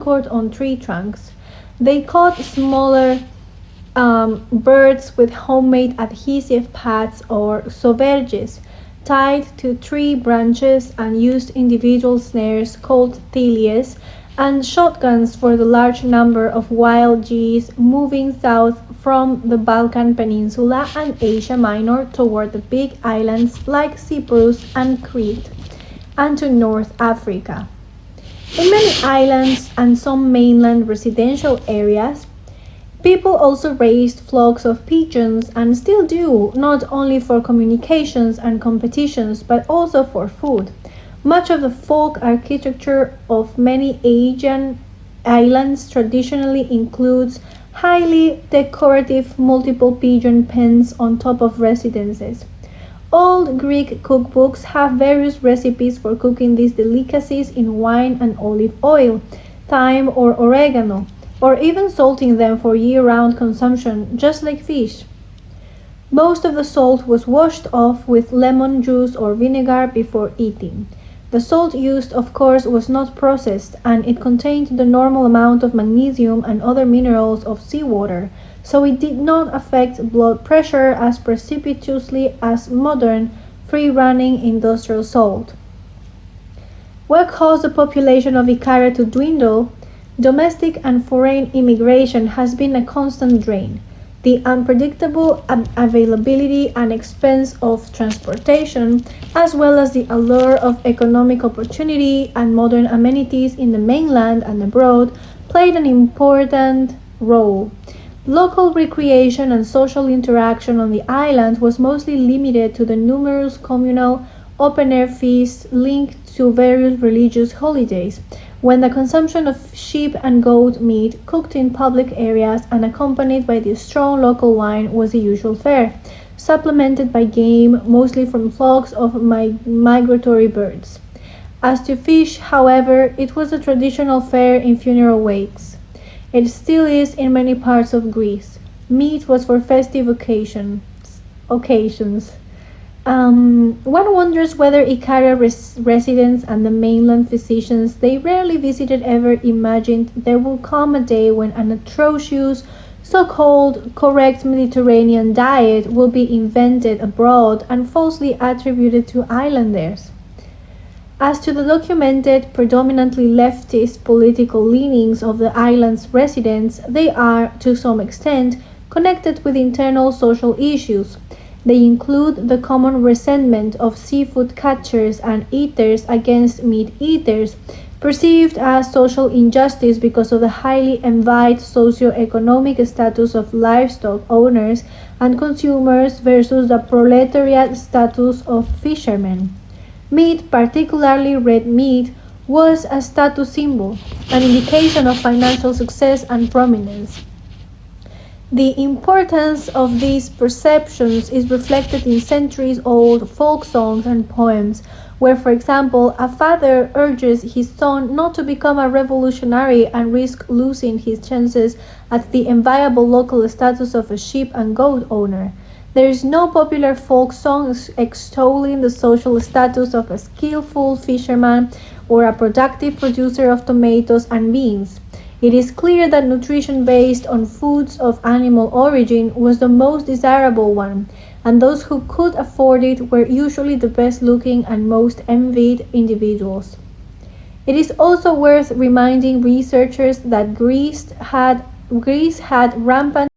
anchored on tree trunks. They caught smaller birds with homemade adhesive pads or soverges tied to tree branches and used individual snares called thilies and shotguns for the large number of wild geese moving south from the Balkan Peninsula and Asia Minor toward the big islands like Cyprus and Crete and to North Africa. In many islands and some mainland residential areas, people also raised flocks of pigeons and still do, not only for communications and competitions but also for food. Much of the folk architecture of many Asian islands traditionally includes highly decorative multiple pigeon pens on top of residences. Old Greek cookbooks have various recipes for cooking these delicacies in wine and olive oil, thyme or oregano, or even salting them for year-round consumption, just like fish. Most of the salt was washed off with lemon juice or vinegar before eating. The salt used, of course, was not processed, and it contained the normal amount of magnesium and other minerals of seawater, so it did not affect blood pressure as precipitously as modern, free-running industrial salt. What caused the population of Icaria to dwindle? Domestic and foreign immigration has been a constant drain. The unpredictable availability and expense of transportation, as well as the allure of economic opportunity and modern amenities in the mainland and abroad, played an important role. Local recreation and social interaction on the island was mostly limited to the numerous communal open-air feasts linked to various religious holidays, when the consumption of sheep and goat meat cooked in public areas and accompanied by the strong local wine was the usual fare, supplemented by game, mostly from flocks of migratory birds. As to fish, however, it was a traditional fare in funeral wakes. It still is in many parts of Greece. Meat was for festive occasions. One wonders whether Icaria residents and the mainland physicians they rarely visited ever imagined there will come a day when an atrocious, so-called correct Mediterranean diet will be invented abroad and falsely attributed to islanders. As to the documented, predominantly leftist political leanings of the island's residents, they are, to some extent, connected with internal social issues. They include the common resentment of seafood catchers and eaters against meat eaters, perceived as social injustice because of the highly envied socio-economic status of livestock owners and consumers versus the proletariat status of fishermen. Meat, particularly red meat, was a status symbol, an indication of financial success and prominence. The importance of these perceptions is reflected in centuries-old folk songs and poems, where, for example, a father urges his son not to become a revolutionary and risk losing his chances at the enviable local status of a sheep and goat owner. There is no popular folk song extolling the social status of a skillful fisherman or a productive producer of tomatoes and beans. It is clear that nutrition based on foods of animal origin was the most desirable one, and those who could afford it were usually the best looking and most envied individuals. It is also worth reminding researchers that Greece had rampant